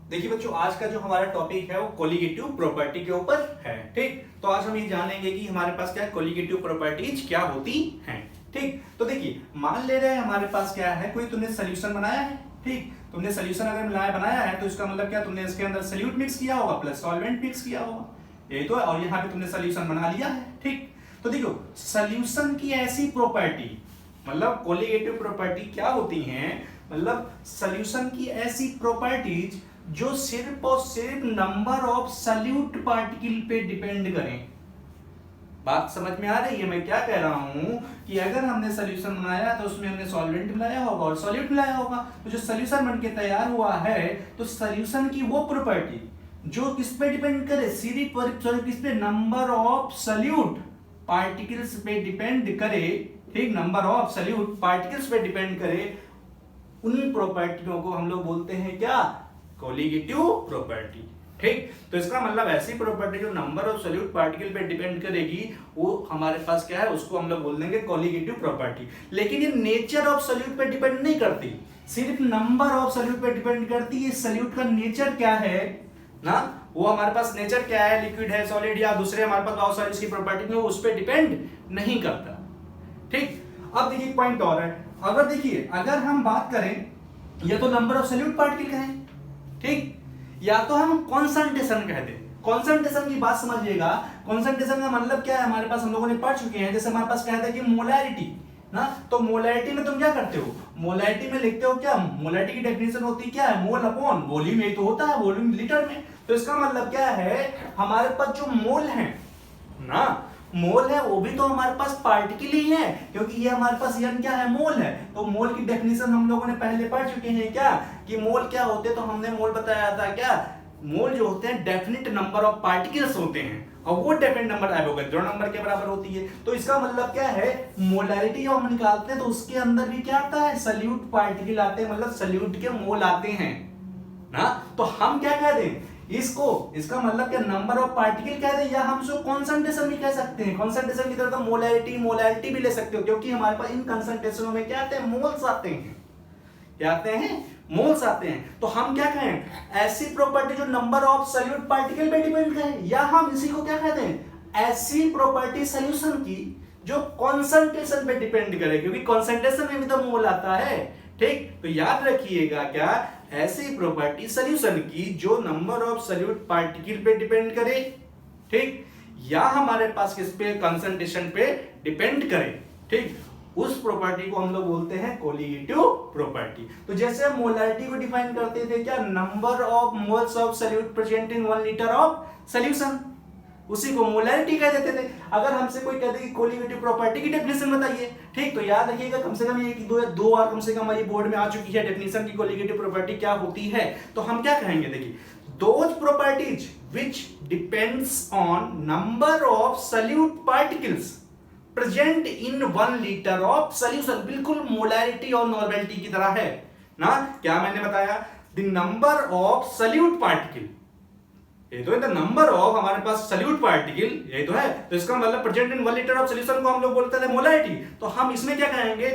देखिए बच्चों, आज का जो हमारा टॉपिक है वो कोलिगेटिव प्रॉपर्टी के ऊपर है। ठीक, तो आज हम ये जानेंगे कि हमारे पास क्या कोलिगेटिव प्रॉपर्टीज क्या होती हैं। ठीक, तो देखिए मान ले रहे हैं हमारे पास क्या है, कोई तुमने सोल्यूशन बनाया है। ठीक, तुमने सोल्यूशन अगर बनाया है तो इसका मतलब क्या, तुमने इसके अंदर सोल्यूट मिक्स किया होगा प्लस सॉल्वेंट मिक्स किया होगा, ये तो है। और यहाँ पे तुमने सोल्यूशन बना लिया है। ठीक, तो देखो सोल्यूशन की ऐसी प्रॉपर्टी, मतलब कोलिगेटिव प्रॉपर्टी क्या होती हैं, मतलब सोल्यूशन की ऐसी प्रॉपर्टीज जो सिर्फ और सिर्फ नंबर ऑफ सॉल्यूट पार्टिकल पे डिपेंड करें। बात समझ में आ रही है मैं क्या कह रहा हूं, कि अगर हमने सोल्यूशन बनाया तो उसमें हमने सॉल्वेंट मिलाया होगा और सॉल्यूट मिलाया होगा, तो जो सोल्यूशन बनके तैयार हुआ है तो सोल्यूशन की वो प्रॉपर्टी जो किस पे डिपेंड करे, सिर्फ और किस पे, नंबर ऑफ सॉल्यूट पार्टिकल्स पे डिपेंड करे। ठीक, नंबर ऑफ सॉल्यूट पार्टिकल्स पे डिपेंड करे, उन प्रॉपर्टियों को हम लोग बोलते हैं क्या, कोलिगेटिव प्रॉपर्टी। ठीक, तो इसका मतलब ऐसी प्रॉपर्टी जो नंबर ऑफ सॉल्यूट पार्टिकल पे डिपेंड करेगी, वो हमारे पास क्या है, उसको हम लोग बोल देंगे कोलिगेटिव प्रॉपर्टी। लेकिन ये नेचर ऑफ सॉल्यूट पे डिपेंड नहीं करती, सिर्फ नंबर ऑफ सॉल्यूट पे डिपेंड करती है। सॉल्यूट का नेचर क्या है ना, वो हमारे पास नेचर क्या है, लिक्विड है, सॉलिड या दूसरे हमारे पास बहुत सारी इसकी प्रॉपर्टी है, वो उस पर डिपेंड नहीं करता। ठीक, अब देखिए पॉइंट और है, अगर देखिए अगर हम बात करें या तो नंबर ऑफ सॉल्यूट पार्टिकल का है, ठीक, या तो हम कॉन्सेंट्रेशन कहते हैं। कॉन्सेंट्रेशन की बात समझिएगा, कॉन्सेंट्रेशन का मतलब क्या है, हमारे पास हम लोगों ने पढ़ चुके हैं। जैसे हमारे पास कहते हैं कि मोलैरिटी ना, तो मोलैरिटी में तुम क्या करते हो, मोलैरिटी में लिखते हो क्या, मोलैरिटी की डेफिनेशन होती क्या है, मोल अपॉन वॉल्यूम, ये तो होता है वॉल्यूम लीटर में। तो इसका मतलब क्या है, हमारे पास जो मोल है ना, मोल है वो भी तो हमारे पास पार्टिकल ही है, क्योंकि ये हमारे पास यन क्या है, मोल है। तो मोल की डेफिनेशन हम लोगों ने पहले पढ़ चुके हैं क्या, कि मोल क्या होते हैं, तो हमने मोल बताया था क्या, मोल जो होते हैं डेफिनेट नंबर ऑफ पार्टिकल्स होते हैं, और वो डेफिनेट नंबर एवोगैड्रो नंबर के बराबर होती है। तो इसका मतलब क्या है, मोलैरिटी जब हम निकालते हैं तो उसके अंदर भी क्या आता है, सॉल्यूट पार्टिकल आते हैं, मतलब सॉल्यूट के मोल आते हैं ना। तो हम क्या कह दें इसको, इसका मतलब क्या, नंबर ऑफ पार्टिकल कह दे, या हम इसको कॉन्सेंट्रेशन भी कह सकते हैं। कॉन्सेंट्रेशन की तरह तो मोलैरिटी भी ले सकते हो, क्योंकि हमारे पास इन कॉन्सेंट्रेशनों में क्या आते हैं, मोल्स आते हैं। क्या आते हैं, मोल्स आते हैं। तो हम क्या कहें, ऐसी प्रॉपर्टी जो नंबर ऑफ सॉल्यूट पार्टिकल पे डिपेंड करे, या हम इसी को क्या कहते हैं, ऐसी प्रॉपर्टी सॉल्यूशन की जो कॉन्सेंट्रेशन पे डिपेंड करे, क्योंकि कॉन्सेंट्रेशन में भी तो मोल आता है। ठीक, तो याद रखिएगा क्या, ऐसी प्रॉपर्टी सॉल्यूशन की जो नंबर ऑफ सॉल्यूट पार्टिकल पे डिपेंड करे, ठीक, या हमारे पास किस पे, कंसंट्रेशन पे डिपेंड करे। ठीक, उस प्रॉपर्टी को हम लोग बोलते हैं कोलिगेटिव प्रॉपर्टी। तो जैसे हम मोलैरिटी को डिफाइन करते थे क्या, number of moles of solute present in 1 litre of solution, उसी को मोलैरिटी कह देते थे। अगर हमसे कोई कहते कि कोलिगेटिव प्रॉपर्टी की डेफिनेशन बताइए, ठीक, तो याद रखिएगा कम से कम ये दो बार कम से कम हमारी बोर्ड में आ चुकी है डेफिनेशन की कोलिगेटिव प्रॉपर्टी क्या होती है। तो हम क्या कहेंगे, देखिए, those properties which depends on number of solute particles present in 1 litre of solution, बिल्कुल मोलैरिटी और नॉर्मेलिटी की तरह है ना। क्या मैंने बताया, the number of solute particle, ये तो है द नंबर ऑफ हमारे पास सॉल्यूट पार्टिकल, ये तो है। तो इसका मतलब present in 1 litre of solution को हम लोग बोलते हैं मोलैरिटी। तो हम इसमें क्या कहेंगे,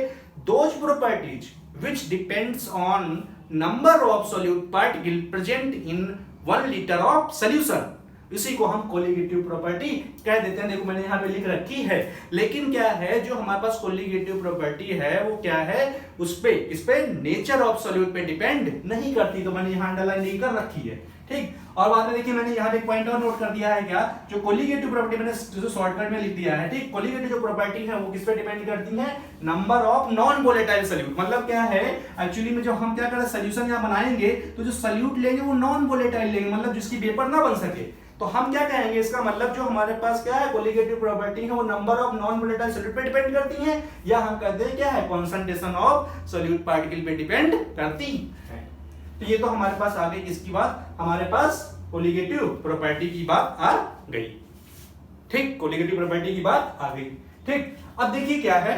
those properties which depends on number of solute particle present in 1 litre of solution, इसी को हम कोलिगेटिव प्रॉपर्टी कह देते हैं। देखो मैंने यहाँ पे लिख रखी है, लेकिन क्या है, जो हमारे पास कोलिगेटिव प्रॉपर्टी है वो क्या है, उस पे, इस पे नेचर ऑफ सॉल्यूट पे डिपेंड नहीं करती। तो मैंने यहाँ अंडरलाइन नहीं कर रखी है। ठीक, और बाद में देखिए मैंने यहाँ पे एक पॉइंट और नोट कर दिया है क्या, जो कोलिगेटिव प्रॉपर्टी मैंने जो शॉर्टकट में लिख दिया है। ठीक, कोलिगेटिव जो प्रॉपर्टी है वो किस पे डिपेंड करती है, number of non volatile solute. मतलब क्या है, एक्चुअली में जो हम क्या करें, सॉल्यूशन यहाँ बनाएंगे तो जो सॉल्यूट लेंगे वो नॉन वोलेटाइल लेंगे, मतलब जिसकी वेपर ना बन सके। तो हम क्या कहेंगे, इसका मतलब जो हमारे पास क्या है, कोलिगेटिव प्रॉपर्टी है वो number of non volatile solute पे डिपेंड करती है, या हम कहते हैं क्या है, कॉन्सेंट्रेशन ऑफ सॉल्यूट पार्टिकल पे डिपेंड करती है। तो ये तो हमारे पास आ गई किसकी बात, हमारे पास कोलिगेटिव प्रॉपर्टी की बात आ गई। ठीक, कोलिगेटिव प्रॉपर्टी की बात आ गई। ठीक, अब देखिए क्या है,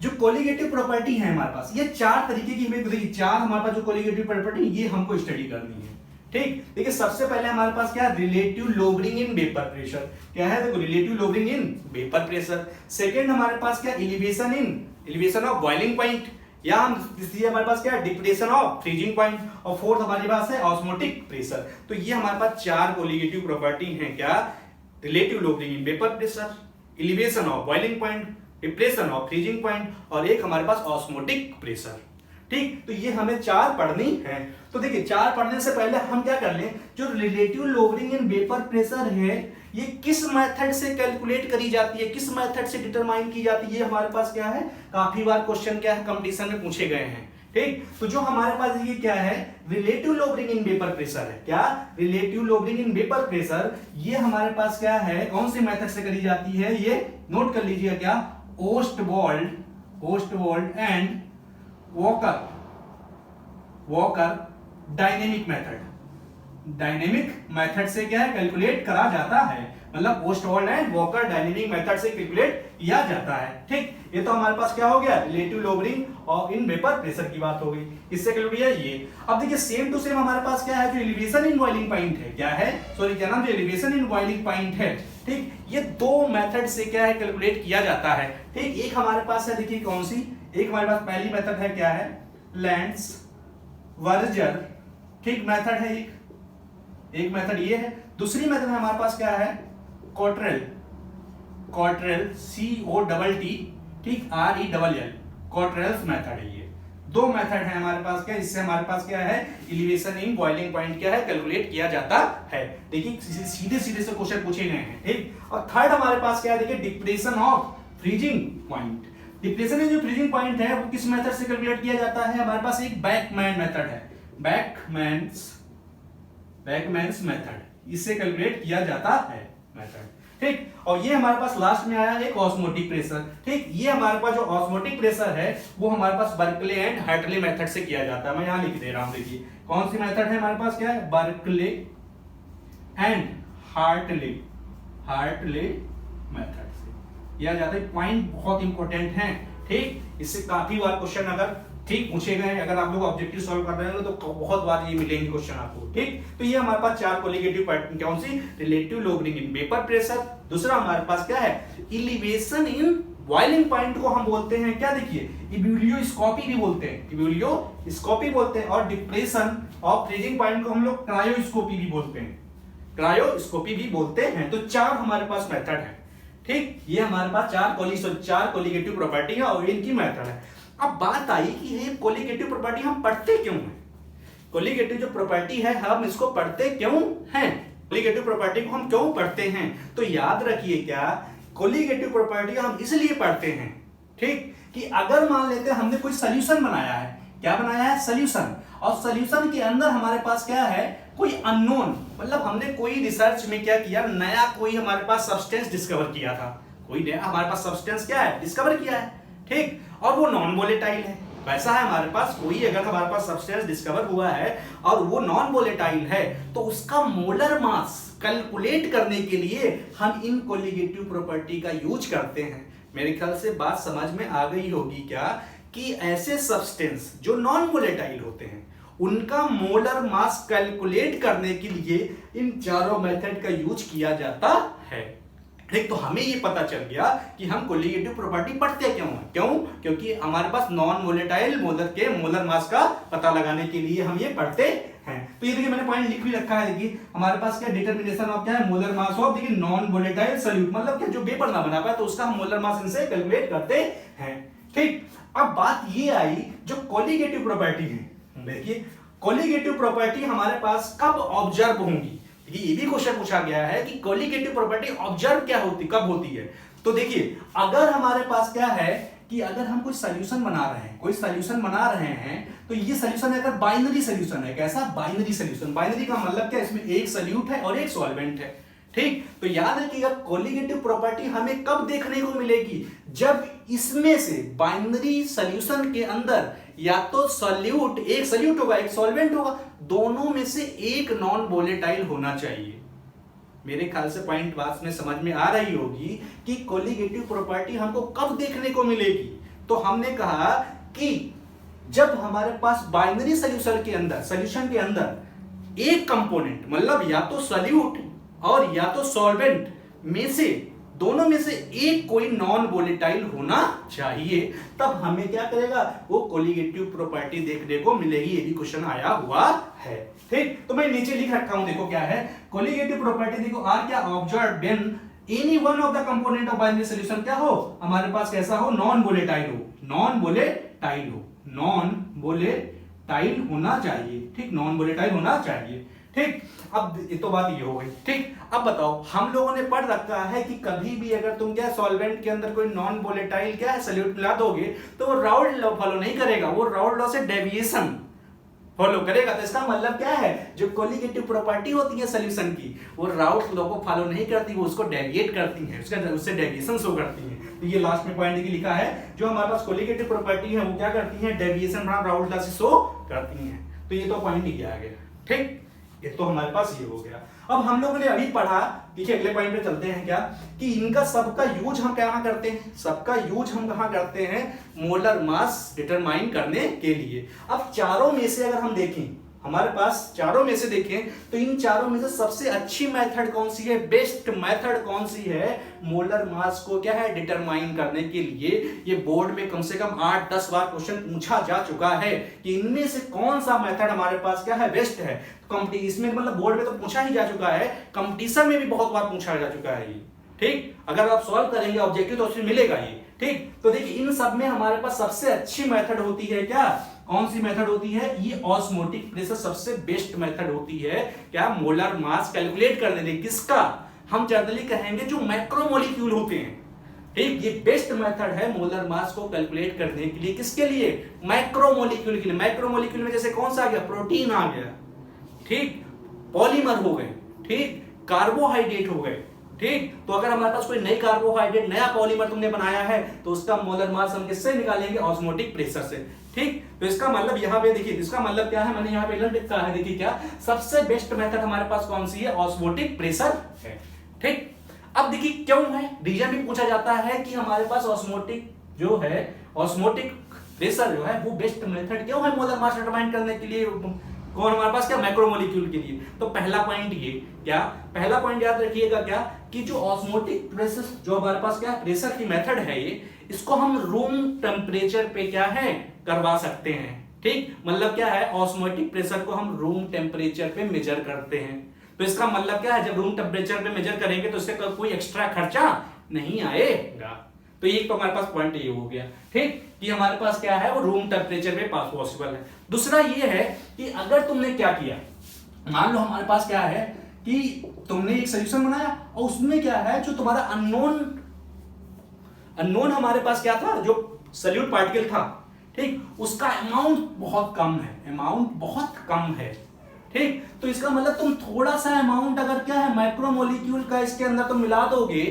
जो कोलिगेटिव प्रॉपर्टी है हमारे पास, ये 4 तरीके की, देखिए 4 हमारे पास जो कोलिगेटिव प्रॉपर्टी ये हमको स्टडी करनी है। ठीक, देखिए सबसे पहले हमारे पास क्या है, रिलेटिव लोवरिंग इन वेपर प्रेशर। क्या है, देखो रिलेटिव लोवरिंग इन वेपर प्रेशर। सेकंड हमारे पास क्या, एलिवेशन ऑफ बॉइलिंग पॉइंट, या हम तीसरी हमारे पास क्या है, डिप्रेशन ऑफ फ्रीजिंग पॉइंट, और फोर्थ हमारे पास है ऑस्मोटिक प्रेशर। तो ये हमारे पास चार कोलिगेटिव प्रॉपर्टी हैं क्या, relative lowering in vapour pressure, elevation of boiling point, depression of freezing point, और एक हमारे पास ऑस्मोटिक प्रेशर। ठीक, तो ये हमें चार पढ़नी है। तो देखिए चार पढ़ने से पहले हम क्या कर लें, जो relative lowering in vapour pressure है ये किस मेथड से कैलकुलेट करी जाती है, किस मेथड से डिटरमाइन की जाती है, ये हमारे पास क्या है, काफी बार क्वेश्चन क्या है कंपटीशन में पूछे गए हैं। ठीक, तो जो हमारे पास ये क्या है, relative lowering in vapour pressure है। क्या, relative lowering in vapour pressure, ये हमारे पास क्या है, कौन सी मेथड से करी जाती है, ये नोट कर लीजिए क्या, ओस्टवॉल्ड एंड वॉकर डायनेमिक मेथड से क्या है, कैलकुलेट करा जाता है। मतलब ओस्टवॉल्ड एंड वॉकर डायनेमिक मेथड से कैलकुलेट किया जाता है। ठीक, ये तो हमारे पास क्या हो गया, रिलेटिव लोबरिंग और इन वेपर प्रेशर की बात हो गई, इससे कैलकुलेट किया ये। अब देखिए सेम टू सेम हमारे पास क्या है, जो एलिवेशन इन बॉइलिंग पॉइंट है, क्या है, सॉरी क्या नाम, जो एलिवेशन इन बॉइलिंग पॉइंट है। ठीक, ये दो मेथड से क्या है कैलकुलेट किया जाता है। ठीक, एक हमारे पास है, देखिए कौन सी, एक हमारे पास पहली मेथड है क्या है, लैंड्स वर्जर। ठीक, मेथड है एक मेथड ये है। दूसरी मेथड में हमारे पास क्या है, कॉटरेल COTT, ठीक, RELL, कॉटरेल्स मेथड है। ये दो मेथड है हमारे पास क्या, इससे हमारे पास क्या है, एलिवेशन इन बॉइलिंग पॉइंट क्या है, कैलकुलेट किया जाता है। देखिए सीधे सीधे से क्वेश्चन पूछे गए हैं। ठीक, और थर्ड हमारे पास क्या है, देखिए depression of freezing point. Depression में जो फ्रीजिंग पॉइंट है वो किस मेथड से कैलकुलेट किया जाता है, हमारे पास एक बैकमैन मेथड है, बैकमैन्स मेथड, इससे कैलकुलेट किया जाता है मेथड। ठीक, और ये हमारे पास लास्ट में आया एक ऑस्मोटिक प्रेशर। ठीक, ये हमारे पास जो ऑस्मोटिक प्रेशर है वो हमारे पास बर्कले एंड हार्टले मेथड से किया जाता है। मैं यहां लिख दे रहा हूं, देखिए कौन सी मेथड है हमारे पास, क्या है, बर्कले एंड हार्टले मेथड से किया जाता है। पॉइंट बहुत इंपॉर्टेंट है। ठीक, इससे काफी बार क्वेश्चन अगर ठीक पूछे गए, अगर आप लोग ऑब्जेक्टिव सॉल्व कर रहे हो तो बहुत बार ये मिलेंगे क्वेश्चन आपको। ठीक, तो ये हमारे पास चार कोलिगेटिव पैटर्न, कौन सी, relative lowering in vapour pressure, दूसरा हमारे पास क्या है, एलिवेशन इन बॉइलिंग पॉइंट को हम बोलते हैं क्या, देखिए इब्यूलियोस्कोपी भी बोलते हैं, और डिप्रेशन ऑफ फ्रीजिंग पॉइंट को हम लोग क्रायोस्कोपी भी बोलते हैं। तो चार हमारे पास मेथड है। ठीक, ये हमारे पास चार कोलिगेटिव प्रॉपर्टी है और इनकी मेथड है। अब बात आई कि ये कोलिगेटिव प्रॉपर्टी हम पढ़ते क्यों हैं, कोलिगेटिव जो प्रॉपर्टी है हम इसको पढ़ते क्यों हैं, कोलिगेटिव प्रॉपर्टी को हम क्यों पढ़ते हैं। तो याद रखिए क्या, कोलिगेटिव प्रॉपर्टी हम इसलिए पढ़ते हैं, ठीक, कि अगर मान लेते हैं हमने कोई सॉल्यूशन बनाया है, क्या बनाया है, सॉल्यूशन, और सॉल्यूशन के अंदर हमारे पास क्या है, कोई अननोन, मतलब हमने कोई रिसर्च में क्या किया, नया कोई हमारे पास सब्सटेंस डिस्कवर किया था, कोई नया हमारे पास सब्सटेंस क्या है, डिस्कवर किया है। ठीक, और वो नॉन वोलेटाइल है। वैसा है हमारे पास कोई अगर हमारे पास सब्सटेंस डिस्कवर हुआ है और वो नॉन वोलेटाइल है, तो उसका मोलर मास कैलकुलेट करने के लिए हम इन कोलिगेटिव प्रॉपर्टी का यूज करते हैं। मेरे ख्याल से बात समझ में आ गई होगी क्या, कि ऐसे सब्सटेंस जो नॉन वोलेटाइल होते हैं उनका मोलर मास कैलकुलेट करने के लिए इन चारों मेथड का यूज किया जाता है। ठीक, तो हमें ये पता चल गया कि हम कोलिगेटिव प्रॉपर्टी पढ़ते क्यों हैं, क्योंकि हमारे पास नॉन वोलेटाइल मोलर के मोलर मास का पता लगाने के लिए हम ये पढ़ते हैं। तो ये देखिए मैंने पॉइंट लिख भी रखा है, देखिए हमारे पास क्या डिटरमिनेशन ऑफ क्या है, मोलर मास ऑफ, देखिए नॉन वोलेटाइल सॉल्यूट, मतलब क्या जो वेपर ना बना पाए तो उसका हम मोलर मास इनसे कैलकुलेट करते हैं। ठीक, अब बात ये आई जो कोलिगेटिव प्रॉपर्टी है, देखिए कोलिगेटिव प्रॉपर्टी हमारे पास कब ऑब्जर्व होंगी, ये भी क्वेश्चन पूछा गया है कि कोलिगेटिव प्रॉपर्टी ऑब्जर्व क्या होती, कब होती है। तो देखिए अगर हमारे पास क्या है कि अगर हम कोई सॉल्यूशन बना रहे हैं, तो ये सॉल्यूशन अगर बाइनरी सॉल्यूशन है, कैसा, बाइनरी सॉल्यूशन, बाइनरी का मतलब क्या, इसमें एक सॉल्यूट है और एक सॉल्वेंट है। ठीक, तो याद रखिएगा कोलिगेटिव प्रॉपर्टी हमें कब देखने को मिलेगी, जब इसमें से बाइनरी सॉल्यूशन के अंदर या तो सॉल्यूट, एक सॉल्यूट होगा एक सॉल्वेंट होगा, दोनों में से एक नॉन वोलेटाइल होना चाहिए। मेरे ख्याल से पॉइंट बात में समझ में आ रही होगी कि कोलिगेटिव प्रॉपर्टी हमको कब देखने को मिलेगी। तो हमने कहा कि जब हमारे पास बाइनरी सॉल्यूशन के अंदर एक कंपोनेंट, मतलब या तो सॉल्यूट और या तो सॉल्वेंट में से दोनों में से एक कोई नॉन वोलेटाइल होना चाहिए, तब हमें क्या करेगा, वो कोलिगेटिव प्रॉपर्टी देखने को मिलेगी। ये भी क्वेश्चन आया हुआ है, ठीक। तो मैं नीचे लिख रखा हूं, देखो क्या है कोलिगेटिव प्रॉपर्टी। देखो आर क्या, observe when any one of the component of binary solution क्या हो, हमारे पास कैसा हो, नॉन वोलेटाइल हो, नॉन वोलेटाइल हो, नॉन वोलेटाइल होना चाहिए, ठीक, नॉन वोलेटाइल होना चाहिए, ठीक। अब ये तो बात ये हो गई, ठीक। अब बताओ, हम लोगों ने पढ़ रखा है कि कभी भी अगर तुम क्या सॉल्वेंट के अंदर कोई नॉन वोलेटाइल क्या है सॉल्यूट मिला दोगे तो वो राउल्ट लॉ फॉलो नहीं करेगा, वो राउल्ट लॉ से डेविएशन फॉलो करेगा। तो इसका मतलब क्या है, जो कोलिगेटिव प्रॉपर्टी होती है सॉल्यूशन की, वो राउल्ट लॉ को फॉलो नहीं करती, वो उसको डेविएट करती है, उससे डेविएशन शो करती है। तो ये लास्ट में पॉइंट लिखा है, जो हमारे पास कोलिगेटिव प्रॉपर्टी है वो क्या करती है, डेविएशन राउल्ट लॉ से शो करती है। तो ये तो पॉइंट ही आ गया, ठीक। ये तो हमारे पास ये हो गया। अब हम लोगों ने अभी पढ़ा, देखिए अगले पॉइंट पे चलते हैं क्या, कि इनका सबका यूज हम कहां करते हैं, सबका यूज हम कहां करते हैं, मोलर मास डिटरमाइन करने के लिए। अब चारों में से अगर हम देखें, हमारे पास चारों में से देखें तो इन चारों में से सबसे अच्छी मेथड कौन सी है, बेस्ट मेथड कौन सी है मोलर मास को क्या है डिटरमाइन करने के लिए। ये बोर्ड में कम से कम 8-10 बार क्वेश्चन पूछा जा चुका है कि इनमें से कौन सा मेथड हमारे पास क्या है, बेस्ट है। इसमें मतलब बोर्ड में तो पूछा ही जा चुका है, कंपटीशन में भी बहुत बार पूछा जा चुका है ये, ठीक। अगर आप सॉल्व करेंगे ऑब्जेक्टिव तो उसमें मिलेगा ये, ठीक। तो देखिए इन सब में हमारे पास सबसे अच्छी मेथड होती है क्या, कौन सी मेथड होती है, ये ऑस्मोटिक प्रेशर सबसे बेस्ट मेथड होती है क्या, मोलर मास कैलकुलेट करने के, किसका, हम जनरली कहेंगे जो मैक्रोमोलिक्यूल होते हैं, ठीक। ये बेस्ट मेथड है मोलर मास को कैलकुलेट करने के लिए, किसके लिए, मैक्रोमोलिक्यूल के लिए। मैक्रोमोलिक्यूल में जैसे कौन सा आ गया, प्रोटीन आ गया, ठीक, पॉलीमर हो गए, ठीक, कार्बोहाइड्रेट हो गए, ठीक। तो अगर हमारे पास कोई नई कार्बोहाइड्रेट, नया पॉलीमर तुमने बनाया है तो उसका मोलर मास हम किससे निकालेंगे, ऑस्मोटिक प्रेशर से, ठीक। तो इसका मतलब यहाँ पे देखिए, इसका मतलब क्या है, मैंने यहाँ पे लिखा है, देखिए क्या सबसे बेस्ट मेथड हमारे पास कौन सी है, ऑस्मोटिक प्रेशर है, ठीक। अब देखिए क्यों है, रीजन भी पूछा जाता है कि हमारे पास ऑस्मोटिक जो है, ऑस्मोटिक प्रेशर जो है वो बेस्ट मेथड क्यों है मोलर मास डिटरमाइन करने के लिए, कौन हमारे पास क्या, मैक्रोमोलिक्यूल के लिए। तो पहला पॉइंट ये क्या, पहला पॉइंट याद रखिएगा क्या, कि जो ऑस्मोटिक प्रेशर जो हमारे पास क्या प्रेशर की मेथड है ये, इसको हम रूम टेम्परेचर पे क्या है करवा सकते हैं, ठीक। मतलब क्या है, ऑस्मोटिक प्रेशर को हम रूम टेम्परेचर पे मेजर करते हैं। तो इसका मतलब क्या है, जब रूम टेम्परेचर पे मेजर करेंगे तो इससे कोई एक्स्ट्रा खर्चा नहीं आएगा। तो एक तो हमारे पास पॉइंट ये हो गया, ठीक, कि हमारे पास क्या है वो रूम टेम्परेचर पे पास पॉसिबल है। दूसरा ये है कि अगर तुमने क्या किया, मान लो हमारे पास क्या है कि तुमने एक सॉल्यूशन बनाया और उसमें क्या है, जो तुम्हारा अननोन हमारे पास क्या था, जो सॉल्यूट पार्टिकल था, ठीक, उसका अमाउंट बहुत कम है, अमाउंट बहुत कम है, ठीक। तो इसका मतलब तुम थोड़ा सा अमाउंट अगर क्या है माइक्रोमोलिक्यूल का इसके अंदर तुम मिला दोगे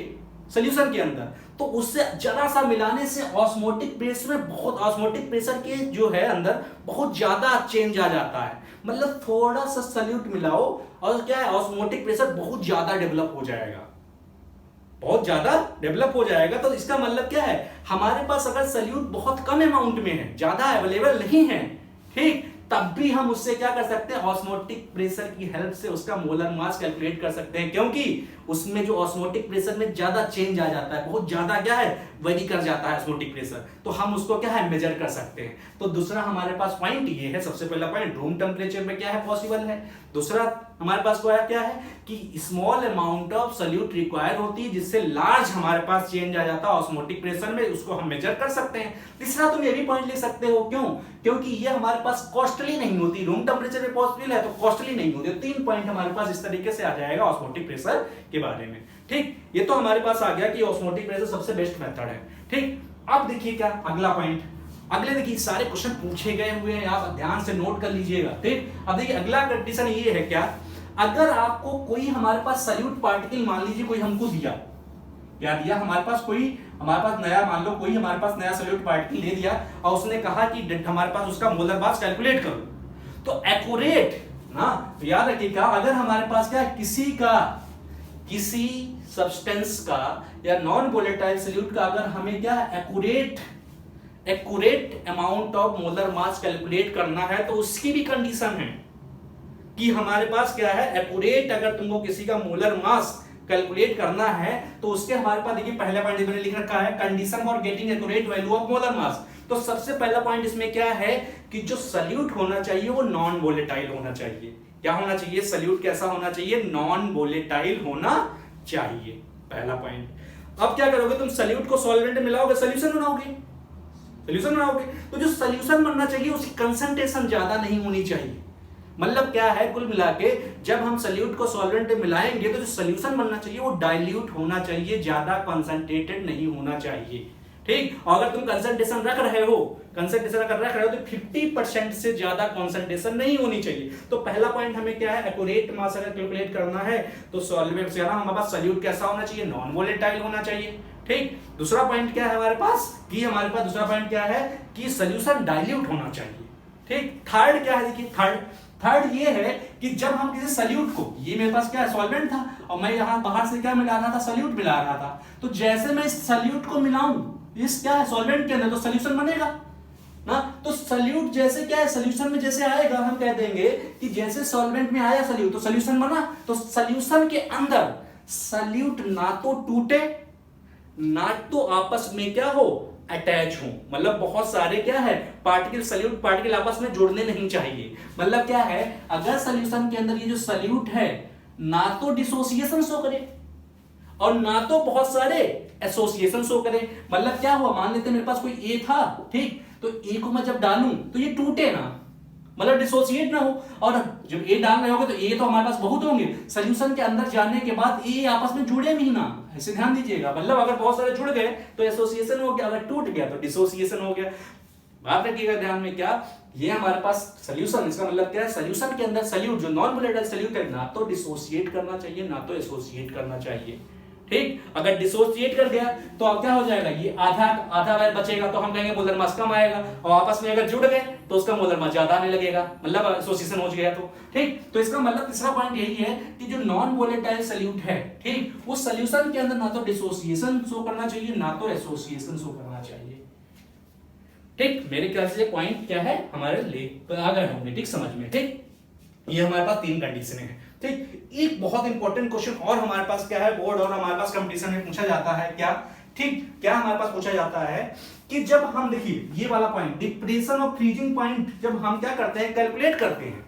सॉल्यूशन के अंदर, तो उससे जरा सा मिलाने से ऑस्मोटिक प्रेशर में बहुत, ऑस्मोटिक प्रेशर के जो है अंदर बहुत ज्यादा चेंज आ जाता है। मतलब थोड़ा सा सॉल्यूट मिलाओ और क्या है, ऑस्मोटिक प्रेशर बहुत ज्यादा डेवलप हो जाएगा, बहुत ज्यादा डेवलप हो जाएगा। तो इसका मतलब क्या है, हमारे पास अगर सॉल्यूट बहुत कम अमाउंट में है, ज्यादा अवेलेबल नहीं है, ठीक, तब भी हम उससे क्या कर सकते हैं, ऑस्मोटिक प्रेशर की हेल्प से उसका मोलर मास कैलकुलेट कर सकते हैं, क्योंकि उसमें जो ऑस्मोटिक प्रेशर में ज्यादा चेंज आ जाता है, बहुत ज्यादा क्या है वेरी कर जाता है ऑस्मोटिक प्रेशर, तो हम उसको क्या है मेजर कर सकते हैं। तो दूसरा हमारे पास पॉइंट ये है, सबसे पहला पॉइंट रूम टेम्परेचर में क्या है पॉसिबल है। दूसरा हमारे पास क्या है कि small amount of solute require होती है, जिससे लार्ज हमारे पास चेंज आ जाता है ऑस्मोटिक प्रेशर में, उसको हम मेजर कर सकते हैं। तीसरा तुम ये भी पॉइंट ले सकते हो, क्यों, क्योंकि ये हमारे पास कॉस्टली नहीं होती, रूम टेम्परेचर में पॉसिबल है तो कॉस्टली नहीं होती। 3 पॉइंट हमारे पास इस तरीके से आ जाएगा ऑस्मोटिक प्रेशर के बारे में, ठीक। ये तो हमारे पास आ गया कि ऑस्मोटिक प्रेशर सबसे बेस्ट मेथड है, ठीक। अब देखिए क्या अगला पॉइंट, अगले देखिए सारे क्वेश्चन पूछे गए हुए हैं, आप ध्यान से नोट कर लीजिएगा, ठीक। अब देखिए अगला कंडीशन ये है क्या, अगर आपको कोई हमारे पास सॉल्यूट पार्टिकल मान लीजिए कोई हमको दिया, क्या दिया हमारे पास, कोई हमारे पास नया, मान लो कोई हमारे पास नया सॉल्यूट पार्टिकल दे दिया और उसने कहा कि हमारे पास उसका मोलर मास कैलकुलेट करो, तो एक्यूरेट ना, तो याद रखिएगा अगर हमारे पास क्या किसी सब्सटेंस का या नॉन वोलेटाइल सॉल्यूट का अगर हमें क्या accurate amount of molar mass calculate करना है, तो उसकी भी कंडीशन है कि हमारे पास क्या है एक्यूरेट, अगर तुमको किसी का मोलर मास कैलकुलेट करना है तो उसके हमारे पास देखिए पहला पॉइंट मैंने लिख रखा है condition for getting accurate value of molar mass. तो सबसे पहला पॉइंट इसमें क्या है कि जो सल्यूट होना चाहिए वो नॉन वोलेटाइल होना चाहिए। क्या होना चाहिए? सल्यूट कैसा होना चाहिए? नॉन वोलेटाइल होना चाहिए, पहला पॉइंट। अब क्या करोगे तुम? सल्यूट को सॉल्वेंट में मिलाओगे, सॉल्यूशन बनाओगे, सॉल्यूशन बनाओगे। तो जो सॉल्यूशन बनना चाहिए उसकी कंसंट्रेशन ज्यादा नहीं होनी चाहिए। मतलब क्या है, कुल मिला के जब हम सल्यूट को सॉल्वेंट में मिलाएंगे तो जो सॉल्यूशन बनना चाहिए वो डाइल्यूट होना चाहिए, ज्यादा कंसंट्रेटेड नहीं होना चाहिए। ठीक, और अगर तुम कंसंट्रेशन रख रहे हो, कंसंट्रेशन अगर रख रहे हो तो 50% से ज्यादा कंसंट्रेशन नहीं होनी चाहिए। तो पहला पॉइंट हमें क्या है, एक्यूरेट मास अगर कैलकुलेट करना है तो सॉल्वेंट से हमारे पास सॉल्यूट कैसा होना चाहिए? नॉन वोलेटाइल होना चाहिए। ठीक, दूसरा पॉइंट क्या है हमारे पास कि हमारे पास दूसरा पॉइंट क्या है कि सॉल्यूशन डाइल्यूट होना चाहिए। ठीक, थर्ड क्या है? देखिए थर्ड ये है कि जब हम किसी सल्यूट को, ये मेरे पास क्या है, सॉल्वेंट था और मैं यहां बाहर से क्या मिला रहा था, सल्यूट मिला रहा था। तो जैसे मैं इस सल्यूट को मिलाऊं इस क्या है, सॉल्वेंट के अंदर, तो सॉल्यूशन बनेगा ना। तो सल्यूट जैसे क्या है, सॉल्यूशन में जैसे आएगा हम कह देंगे कि जैसे सॉल्वेंट में आया सल्यूट तो सॉल्यूशन बना। तो सॉल्यूशन के अंदर सल्यूट ना तो टूटे ना तो आपस में क्या हो, अटैच हो। मतलब बहुत सारे क्या है पार्टिकल, सल्यूट पार्टिकल आपस में जुड़ने नहीं चाहिए। मतलब क्या है, अगर सॉल्यूशन के अंदर ये जो सल्यूट है ना तो डिसोसिएशन शो करे और ना तो बहुत सारे एसोसिएशन शो करे। मतलब क्या हुआ, मान लेते मेरे पास कोई ए था, ठीक, तो ए को मैं जब डालूं तो ये टूटे ना, मतलब डिसोसिएट ना हो। और जब ए डाल रहे होगे तो ए तो हमारे पास बहुत होंगे, सॉल्यूशन के अंदर जाने के बाद ए आपस में जुड़े भी ना, ऐसे ध्यान दीजिएगा। मतलब अगर बहुत सारे जुड़ गए तो एसोसिएशन हो गया, अगर टूट गया तो डिसोसिएशन हो गया। बात रखिएगा ध्यान में, क्या ये हमारे पास सॉल्यूशन, इसका मतलब क्या है, सॉल्यूशन के अंदर सल्यूट जो नॉन वोलेटाइल सल्यूट है ना तो डिसोसिएट करना चाहिए ना तो एसोसिएट करना चाहिए। ठीक, अगर डिसोसिएट कर गया तो अब क्या हो जाएगा, ये आधा आधा वायर बचेगा तो हम कहेंगे मोलर मास कम आएगा, और आपस में अगर जुड़ गए तो उसका मोलर मास ज्यादा आने लगेगा, मतलब एसोसिएशन हो गया। तो ठीक, तो इसका मतलब तीसरा पॉइंट यही है कि जो नॉन वोलेटाइल सल्यूट है, ठीक, वो सॉल्यूशन के अंदर ना तो डिसोसिएशन शो करना चाहिए ना तो एसोसिएशन शो करना चाहिए। ठीक, मेरे ख्याल से पॉइंट क्या है हमारे लिए आ गए होंगे, ठीक, समझ में। ठीक, ये हमारे पास तीन कंडीशन है। ठीक, एक बहुत इंपॉर्टेंट क्वेश्चन और हमारे पास क्या है, बोर्ड और हमारे पास कंपटीशन में पूछा जाता है क्या, ठीक, क्या हमारे पास पूछा जाता है कि जब हम देखिए ये वाला पॉइंट डिप्रेशन और फ्रीजिंग पॉइंट जब हम क्या करते हैं, कैलकुलेट करते हैं,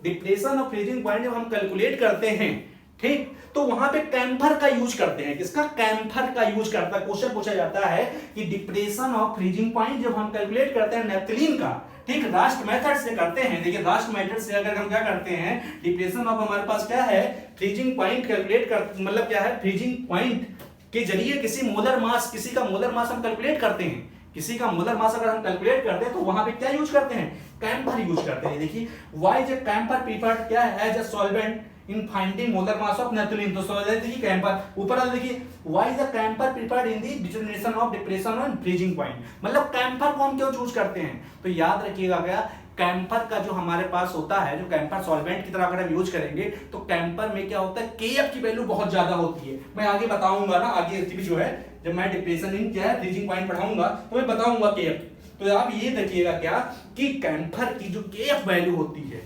डिप्रेशन और फ्रीजिंग पॉइंट जब हम कैलकुलेट करते हैं, ठीक, तो वहां पे कैम्फर का यूज करते हैं। किसका? कैम्फर का यूज करता है। क्वेश्चन पूछा जाता है कि डिप्रेशन और फ्रीजिंग पॉइंट जब हम कैलकुलेट करते हैं नेप्थलीन का, ठीक, रास्ट मेथड से करते हैं। देखिए रास्ट मेथड से अगर हम क्या करते हैं, डिप्रेशन ऑफ हमारे पास क्या है, फ्रीजिंग पॉइंट कैलकुलेट कर, मतलब क्या है, फ्रीजिंग पॉइंट के जरिए किसी मोलर मास, किसी का मोलर मास हम कैलकुलेट करते हैं। किसी का मोलर मास अगर हम कैलकुलेट करते हैं तो वहां पे क्या यूज करते हैं, कैम्फर यूज करते हैं। देखिए व्हाई इज कैम्फर प्रिफर्ड क्या है as a solvent in finding molar mass of naphthalene. तो देखिए कैम्फर ऊपर वाला देखिए, why is the camphor preferred in the determination of depression and freezing point. मतलब कैम्फर को हम क्यों चूज करते हैं, तो याद रखिएगा क्या, कैम्फर का जो हमारे पास होता है, जो कैम्फर सॉल्वेंट की तरह अगर हम यूज करेंगे तो कैम्फर में क्या होता है, केएफ की वैल्यू बहुत ज्यादा होती है। मैं आगे बताऊंगा ना, आगे जो है जब मैं डिप्रेशन इन क्या है फ्रीजिंग पॉइंट पढ़ाऊंगा तो मैं बताऊंगा केएफ। तो आप ये देखिएगा क्या कि कैम्फर की जो केएफ वैल्यू होती है,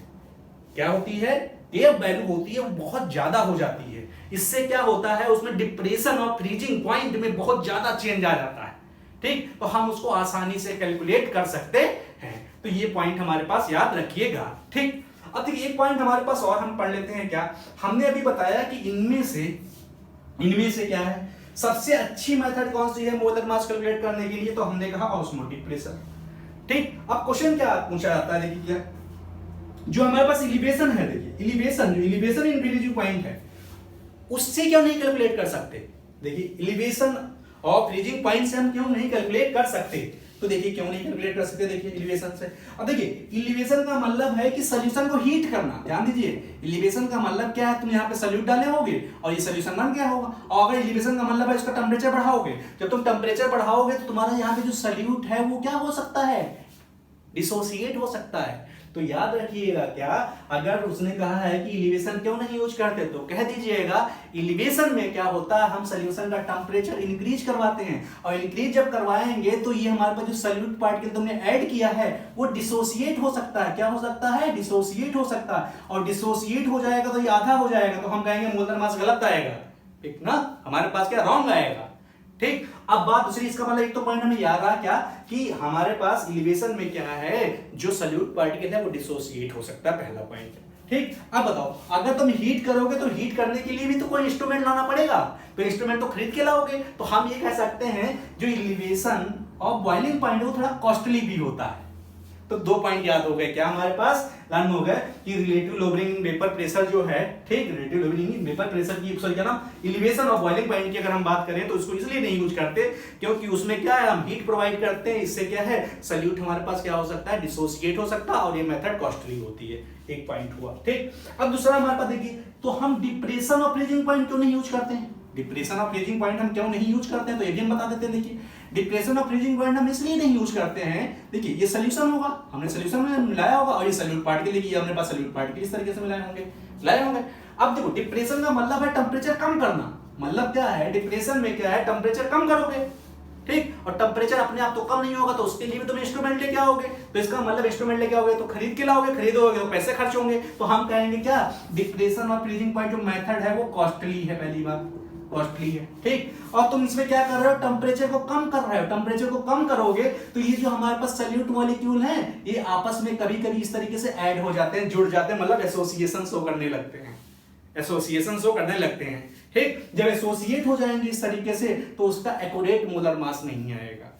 क्या होती है, केएफ वैल्यू होती है, वो बहुत ज्यादा हो जाती है। इससे क्या होता है, उसमें डिप्रेशन और फ्रीजिंग पॉइंट में बहुत ज्यादा चेंज आ जाता है। ठीक, तो हम उसको आसानी से कैलकुलेट कर सकते हैं। तो ये पॉइंट हमारे पास याद रखिएगा। ठीक, अब देखिए एक पॉइंट हमारे पास और हम पढ़ लेते हैं। क्या हमने अभी बताया कि इनमें से क्या है सबसे अच्छी मेथड कौन सी है मोलर मास कैलकुलेट करने के लिए, तो हमने कहा ऑस्मोटिक प्रेशर। ठीक, अब क्वेश्चन क्या पूछा जाता है, देखिए क्या जो हमारे पास एलिवेशन है, देखिए एलिवेशन इन फ्रीजिंग पॉइंट है, उससे क्यों नहीं कैलकुलेट कर सकते। देखिए एलिवेशन और फ्रीजिंग पॉइंट से हम क्यों नहीं कैलकुलेट कर सकते, तो देखिए क्यों नहीं कैलकुलेट कर सकते, देखिए एलिवेशन से। अब देखिए एलिवेशन का मतलब है कि सॉल्यूशन को हीट करना। ध्यान दीजिए, एलिवेशन का मतलब क्या है, तुम यहाँ पे सॉल्यूट डाले होगे और ये सॉल्यूशन बन गया होगा। और अगर एलिवेशन का मतलब है इसका टेम्परेचर बढ़ाओगे, जब तुम टेम्परेचर बढ़ाओगे तो तुम्हारा यहाँ पे जो सॉल्यूट है वो क्या हो सकता है, डिसोसिएट हो सकता है। तो याद रखिएगा क्या, अगर उसने कहा है कि एलिवेशन क्यों नहीं यूज करते तो कह दीजिएगा एलिवेशन में क्या होता है, हम सॉल्यूशन का टेम्परेचर इंक्रीज करवाते हैं, और इंक्रीज जब करवाएंगे तो ये हमारे पास जो सॉल्यूट पार्टिकल तुमने ऐड किया है वो डिसोसिएट हो सकता है। क्या हो सकता है, डिसोसिएट हो सकता है, और डिसोसिएट हो जाएगा तो ये आधा हो जाएगा, तो हम कहेंगे मोलर मास गलत आएगा। एक ना हमारे पास क्या रॉन्ग आएगा। ठीक, अब बात दूसरी, इसका मतलब एक तो पॉइंट हमें याद आ क्या कि हमारे पास एलिवेशन में क्या है, जो सॉल्यूट पार्टिकल है वो डिसोसिएट हो सकता है, पहला पॉइंट। ठीक, अब बताओ, अगर तुम हीट करोगे तो हीट करने के लिए भी तो कोई इंस्ट्रूमेंट लाना पड़ेगा, तो इंस्ट्रूमेंट तो खरीद के लाओगे, तो हम ये कह सकते हैं जो एलिवेशन ऑफ बॉइलिंग पॉइंट है वो थोड़ा कॉस्टली भी होता है। तो दो पॉइंट याद हो गए, क्या हमारे पास लर्न हो गए कि रिलेटिव लोबरिंग वेपर प्रेशर जो है, ठीक, रिलेटिव लोबरिंग वेपर प्रेशर की सॉरी क्या नाम, एलिवेशन ऑफ बॉइलिंग पॉइंट की अगर हम बात करें तो इसको इसलिए नहीं यूज करते क्योंकि उसमें क्या है, हम हीट प्रोवाइड करते हैं, इससे क्या है सॉल्यूट हमारे पास क्या हो सकता है, डिसोसिएट हो सकता है, और ये मेथड कॉस्टली होती है। एक पॉइंट हुआ। ठीक, अब दूसरा हमारे पास देखिए, तो हम डिप्रेशन ऑफ फ्रीजिंग पॉइंट क्यों नहीं यूज करते हैं, डिप्रेशन ऑफ फ्रीजिंग पॉइंट हम क्यों नहीं यूज करते हैं, तो ये भी हम बता देते हैं। देखिए, डिप्रेशन ऑफ फ्रीजिंग पॉइंट हम इसलिए नहीं यूज करते हैं, देखिए ये सॉल्यूशन होगा, हमने सॉल्यूशन में मिलाया होगा, और ये सॉल्यूट पार्टिकल देखिए हमने पास सॉल्यूट पार्टिकल इस तरीके से मिलाए होंगे। अब देखो, डिप्रेशन का मतलब है टेंपरेचर कम करना, मतलब क्या है, डिप्रेशन में क्या है, टेंपरेचर कम करोगे। ठीक, और टेंपरेचर अपने आप तो कम नहीं होगा, तो उसके लिए भी तुम इंस्ट्रूमेंट लेके आओगे, तो इसका मतलब इंस्ट्रूमेंट लेके आओगे तो खरीद के लाओगे, खरीदोगे तो पैसे खर्च होंगे, तो हम कहेंगे क्या, डिप्रेशन ऑफ फ्रीजिंग पॉइंट जो मेथड है वो कॉस्टली है, पहली बात कॉस्टली है। ठीक, और तुम इसमें क्या कर रहे हो, टेंपरेचर को कम कर रहे हो, टेंपरेचर को कम करोगे तो ये जो हमारे पास सॉल्यूट मॉलिक्यूल हैं ये आपस में कभी कभी इस तरीके से ऐड हो जाते हैं, जुड़ जाते हैं, मतलब एसोसिएशन शो करने लगते हैं, एसोसिएशन शो करने लगते हैं। ठीक, जब एसोसिएट हो जाएंगे इस तरीके से तो उसका एक्यूरेट मोलर मास नहीं आएगा।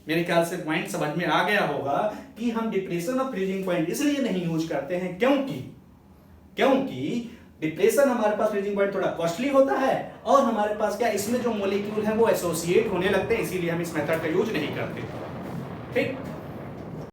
मेरे ख्याल से पॉइंट समझ में आ गया होगा कि हम डिप्रेशन ऑफ फ्रीजिंग पॉइंट इसलिए नहीं यूज करते हैं क्योंकि डिप्रेशन हमारे पास फ्रीजिंग पॉइंट थोड़ा कॉस्टली होता है, और हमारे पास क्या इसमें जो मॉलिक्यूल है वो एसोसिएट होने लगते हैं, इसीलिए हम इस मेथड का यूज नहीं करते। ठीक,